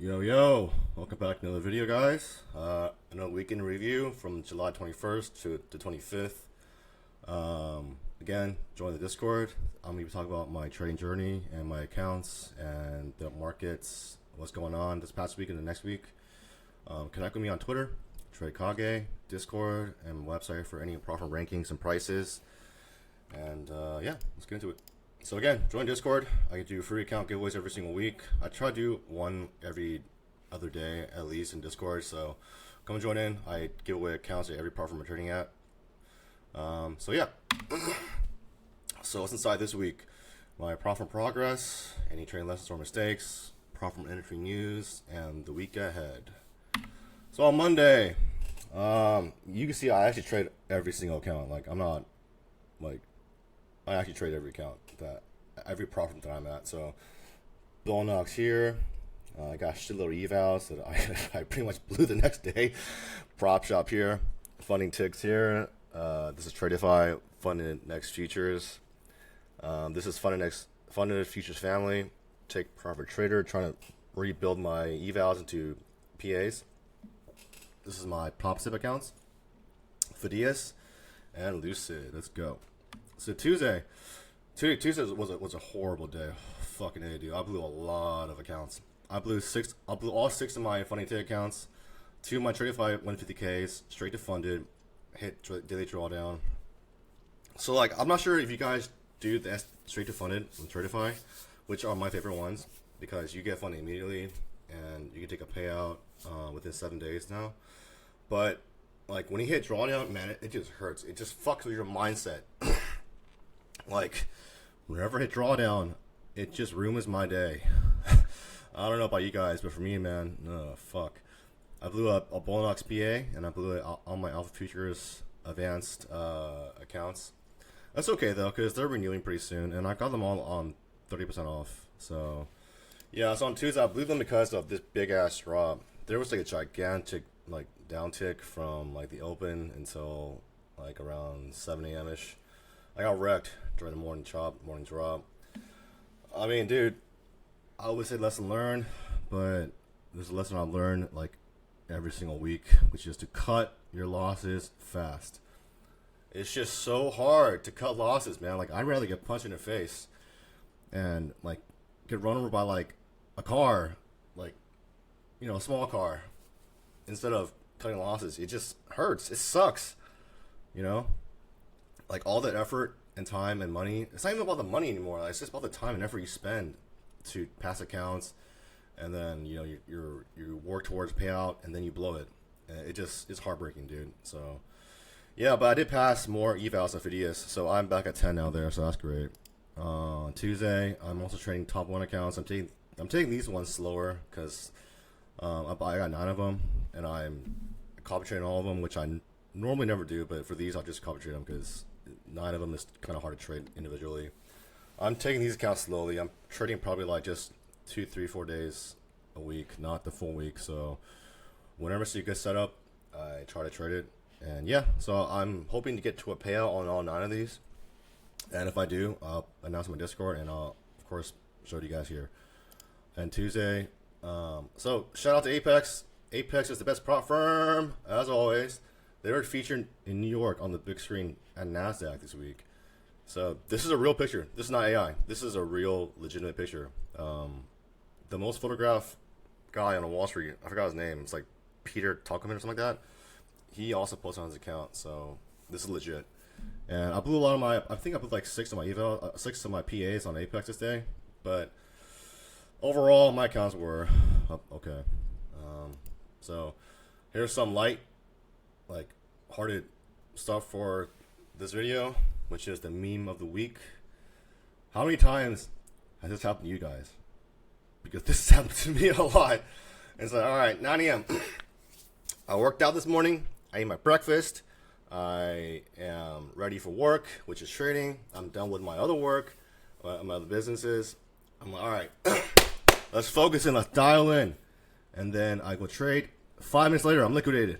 Yo, welcome back to another video, guys. Another weekend review from July 21st to the 25th. Again, join the Discord. I'm going to be talking about my trading journey and my accounts and the markets, what's going on this past week and the next week. Connect with me on Twitter, TradeKage, Discord, and website for any profit rankings and prices. And yeah, let's get into it. So again, join Discord. I do free account giveaways every single week. I try to do one every other day at least in Discord. So come and join in. I give away accounts at every platform I'm trading at. So yeah. So what's inside this week? My profit progress, any trading lessons or mistakes, profit entry news, and the week ahead. So on Monday, you can see I actually trade every single account. Like I'm not like I actually trade every account every profit that I'm at. So Bullnox here. I got a shitload of evals that I pretty much blew the next day. Prop shop here. Funding ticks here. This is Tradeify funded next futures. This is funded futures family. Take profit trader. Trying to rebuild my evals into PAs. This is my PropSip accounts. Fidias and Lucid. Let's go. So Tuesday was a horrible day. Fucking A, dude. I blew a lot of accounts. I blew all six of my funding tick accounts. 2 of my Tradeify 150Ks straight to funded. Hit daily drawdown. So like, I'm not sure if you guys do the straight to funded on Tradeify, which are my favorite ones because you get funding immediately and you can take a payout within 7 days now. But like when you hit drawdown, man, it just hurts. It just fucks with your mindset. Like, whenever I hit drawdown, it just ruins my day. I don't know about you guys, but for me, man, fuck. I blew up a Bullnox PA, and I blew it on my Alpha Futures Advanced accounts. That's okay, though, because they're renewing pretty soon, and I got them all on 30% off. So, yeah, so on Tuesday, I blew them because of this big-ass drop. There was, like, a gigantic, like, downtick from, like, the open until, like, around 7 a.m.-ish. I got wrecked during the morning drop. I mean, dude, I always say lesson learned, but there's a lesson I've learned like every single week, which is to cut your losses fast. It's just so hard to cut losses, man. Like I'd rather get punched in the face and like get run over by like a car, like a small car, instead of cutting losses. It just hurts. It sucks, like all that effort and time and money. It's not even about the money anymore. Like, it's just about the time and effort you spend to pass accounts, and then you work towards payout, and then you blow it. It's heartbreaking, dude. So yeah, but I did pass more evals than Fidias, so I'm back at 10 now there. So that's great. Tuesday, I'm also trading top 1 accounts. I'm taking these ones slower because I got 9 of them, and I'm copy trading all of them, which I normally never do, but for these I'll just copy trade them because 9 of them is kind of hard to trade individually. I'm taking these accounts slowly. I'm trading probably like just 2, 3, 4 days a week, not the full week. So whenever I see a good setup, I try to trade it. And yeah, so I'm hoping to get to a payout on all 9 of these. And if I do, I'll announce my Discord, and I'll of course show you guys here. And Tuesday, so shout out to Apex. Apex is the best prop firm as always. They were featured in New York on the big screen at NASDAQ this week. So this is a real picture. This is not AI. This is a real, legitimate picture. The most photographed guy on Wall Street, I forgot his name. It's like Peter Tuckerman or something like that. He also posted on his account. So this is legit. And I blew a lot of I think I blew like 6 of my PAs on Apex this day. But overall, my accounts were okay. So here's some hearted stuff for this video, which is the meme of the week. How many times has this happened to you guys? Because this has happened to me a lot. It's like, all right, 9 a.m. I worked out this morning. I ate my breakfast. I am ready for work, which is trading. I'm done with my other work, my other businesses. I'm like, all right, let's focus in, let's dial in. And then I go trade. 5 minutes later, I'm liquidated.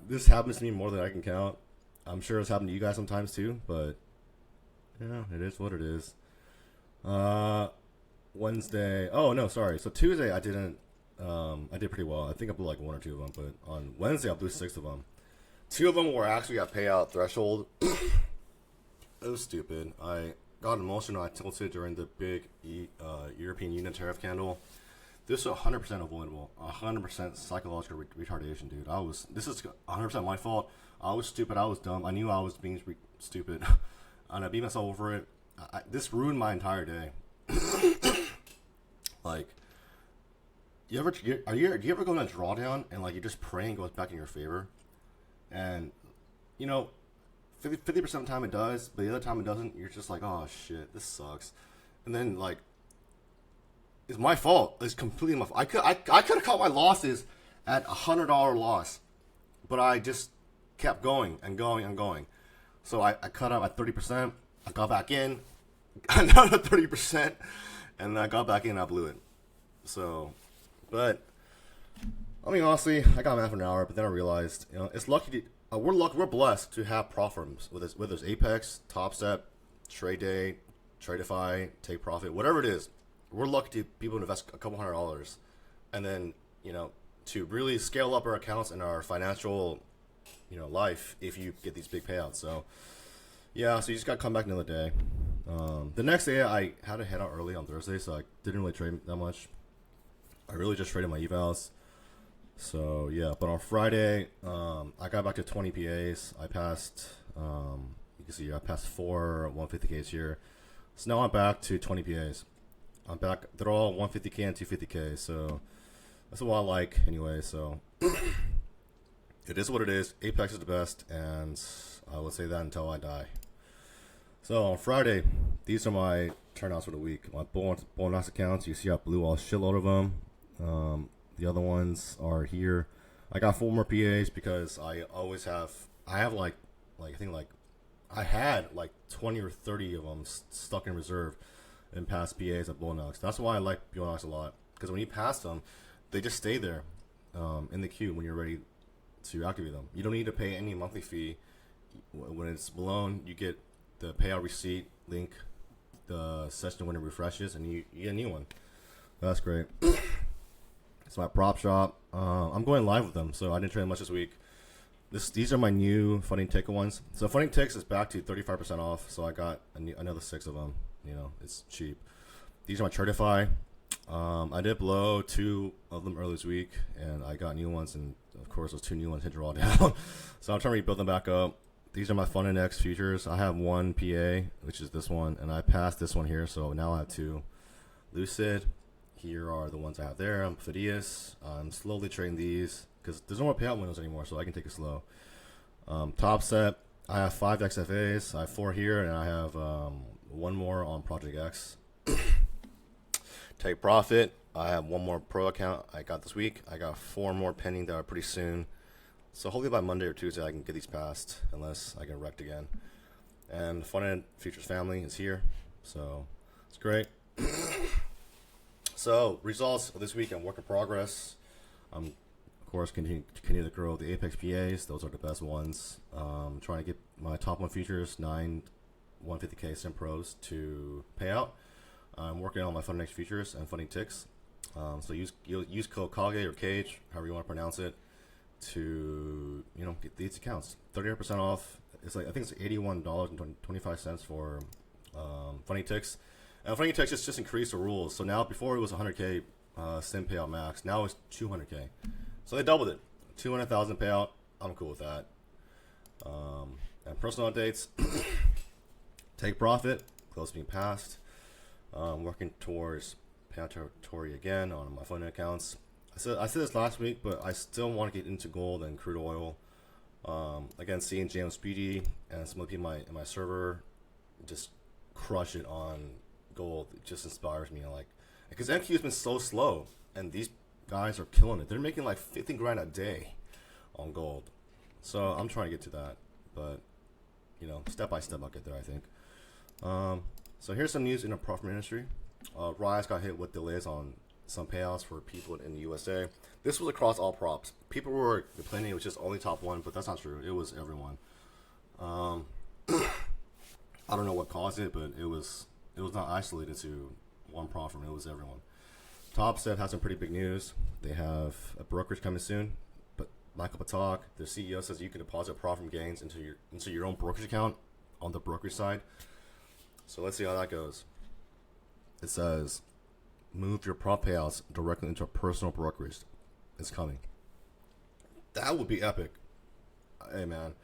This happens to me more than I can count. I'm sure it's happened to you guys sometimes too, but it is what it is. Wednesday. Oh no, sorry. So Tuesday I didn't. I did pretty well. I think I blew like one or two of them, but on Wednesday I blew six of them. Two of them were actually at payout threshold. It was stupid. I got emotional. I tilted during the big European Union tariff candle. This is 100% avoidable. 100% psychological retardation, dude. This is 100% my fault. I was stupid. I was dumb. I knew I was being stupid. And I beat myself over it. This ruined my entire day. Like, do you ever go on a drawdown and like you just pray and goes back in your favor? And, you know, 50% of the time it does, but the other time it doesn't. You're just like, oh shit, this sucks. And then like, it's my fault. It's completely my fault. I could have caught my losses at $100 loss, but I just kept going and going and going. So I cut out at 30%. I got back in, another 30%, and I got back in and I blew it. So, but I mean, honestly, I got mad for an hour, but then I realized, you know, it's lucky. We're blessed to have prop firms whether it's Apex, Top Step, Trade Day, Tradeify, Take Profit, whatever it is. We're lucky to be able to invest a couple $100, and then, you know, to really scale up our accounts and our financial, you know, life if you get these big payouts. So yeah, so you just got to come back another day. The next day I had to head out early on Thursday, so I didn't really trade that much. I really just traded my evals. So yeah, but on Friday, I got back to 20 PAs. I passed, you can see I passed 4 150Ks here. So now I'm back to 20 PAs. I'm back. They're all 150K and 250K. So that's what I like anyway. So it is what it is. Apex is the best, and I will say that until I die. So on Friday, these are my turnouts for the week. My bonus accounts. You see I blew a shitload of them. The other ones are here. I got 4 more PAs because I have like I think like I had like 20 or 30 of them stuck in reserve in past PAs at Bullnox. That's why I like Bullnox a lot, because when you pass them, they just stay there in the queue when you're ready to activate them. You don't need to pay any monthly fee. When it's blown, you get the payout receipt link, the session when it refreshes, and you get a new one. That's great. It's my prop shop. I'm going live with them, so I didn't trade much this week. These are my new Funding Tick ones. So Funding Ticks is back to 35% off, so I got another 6 of them. You know, it's cheap. These are my Tradeify. I did blow 2 of them early this week, and I got new ones, and of course those 2 new ones hit draw down. So I'm trying to rebuild them back up. These are my Fund Index futures. I have 1 PA, which is this one, and I passed this one here, so now I have 2. Lucid. Here are the ones I have there. I'm Phidias. I'm slowly trading these because there's no more payout windows anymore, so I can take it slow. Top Set. I have 5 XFAs. I have 4 here, and I have 1 more on Project X. Take Profit. I have 1 more pro account I got this week. I got 4 more pending that are pretty soon. So hopefully by Monday or Tuesday I can get these passed, unless I get wrecked again. And Fund Futures Family is here, so it's great. So results of this week and work in progress. Of course, continue to grow the Apex PAs. Those are the best ones. Trying to get my top 1 futures, 9 150K Sim Pros to pay out. I'm working on my Fund Index futures and Funding Ticks. So use code KAGE or Cage, however you want to pronounce it, to get these accounts 30% off. It's like I think it's $81.25 for Funding Ticks. And Funding Ticks just increased the rules. So now before it was 100K sim payout max, now it's 200K. So they doubled it, 200,000 payout. I'm cool with that. And personal updates. Take Profit, close to being passed. Working towards payout territory again on my funding accounts. I said this last week, but I still want to get into gold and crude oil. Again, seeing James Speedy and some of the people in my server just crush it on gold, it just inspires me. Like, because NQ has been so slow, and these guys are killing it. They're making like 15 grand a day on gold. So I'm trying to get to that, but step by step I'll get there, I think. So here's some news in the prop firm industry. Rise got hit with delays on some payouts for people in the USA. This was across all props. People were complaining it was just only top 1, but that's not true. It was everyone. I don't know what caused it, but it was not isolated to one prop firm. It was everyone. Top Step has some pretty big news. They have a brokerage coming soon, but Michael Patak, the CEO, says you can deposit prop firm gains into your own brokerage account on the brokerage side. So let's see how that goes. It says move your prop payouts directly into a personal brokerage. It's coming. That would be epic. Hey man,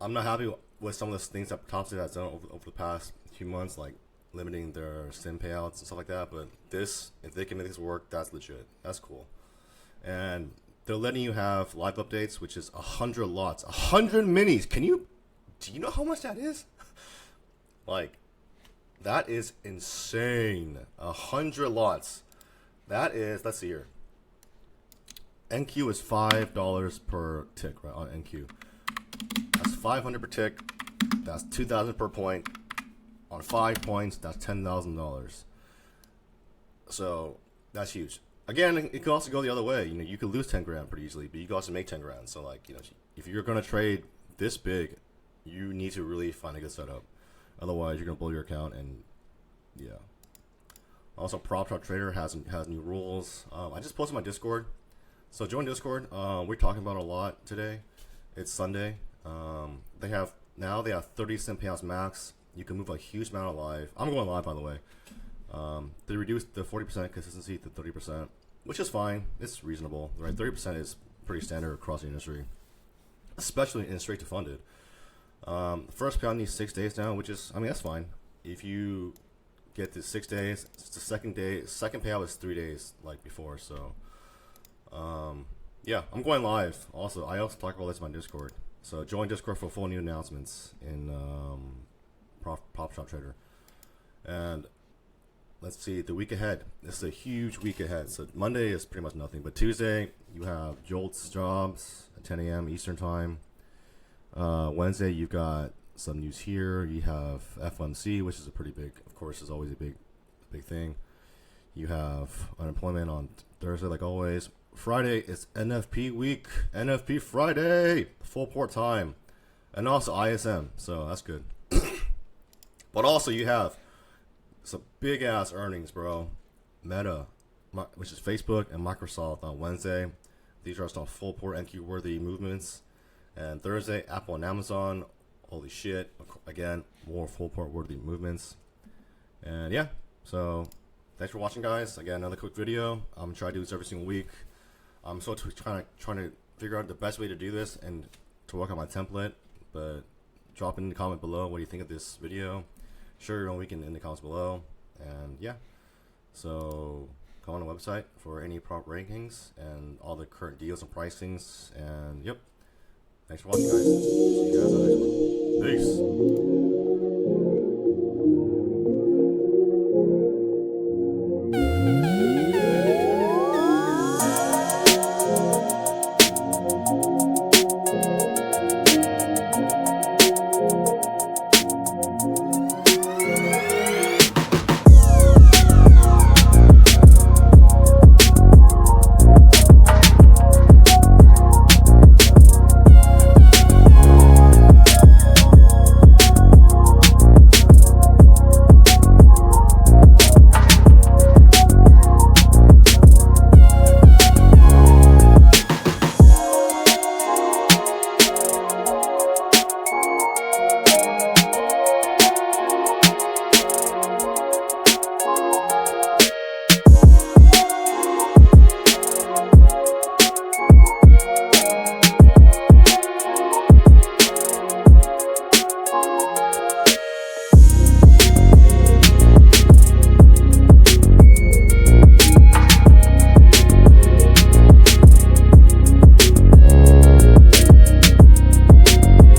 I'm not happy with some of the things that Top Step has done over the past few months, like limiting their sim payouts and stuff like that. But this, if they can make this work, that's legit. That's cool. And they're letting you have live updates, which is 100 lots, 100 minis. Do you know how much that is? Like, that is insane. 100 lots. That is, let's see here. NQ is $5 per tick, right, on NQ. That's 500 per tick. That's 2,000 per point. On 5 points, that's $10,000. So that's huge. Again, it could also go the other way. You know, you could lose 10 grand pretty easily, but you could also make 10 grand. So like, you know, if you're gonna trade this big, you need to really find a good setup. Otherwise, you're gonna blow your account. And yeah. Also, Prop Top Trader has new rules. I just posted my Discord. So join Discord. We're talking about it a lot today. It's Sunday. They have 30 cent payouts max. You can move a huge amount of live. I'm going live, by the way. They reduced the 40% consistency to 30%, which is fine. It's reasonable, right? 30% is pretty standard across the industry, especially in straight to funded. First payout needs 6 days now, which is, I mean, that's fine. If you get to 6 days, it's the second payout is 3 days like before. So yeah, I'm going live. I also talk about this on my Discord. So join Discord for full new announcements in Prop Shop Trader. And let's see, the week ahead. This is a huge week ahead. So Monday is pretty much nothing, but Tuesday you have Jolt's Jobs at 10 a.m. Eastern time. Wednesday you've got some news here. You have FOMC, which is a pretty big, of course, is always a big thing. You have unemployment on Thursday, like always. Friday is NFP week. NFP Friday, full port time, and also ISM. So that's good. But also you have some big ass earnings, bro. Meta, which is Facebook, and Microsoft on Wednesday. These are some full port NQ worthy movements. And Thursday, Apple and Amazon. Holy shit! Again, more full port worthy movements. And yeah, so thanks for watching, guys. Again, another quick video. I'm trying to do this every single week. I'm still trying to figure out the best way to do this and to work on my template. But drop in the comment below what do you think of this video. Share your own weekend in the comments below. And yeah, so come on the website for any prop rankings and all the current deals and pricings. And yep, thanks for watching, guys. See you guys on the next one. Peace.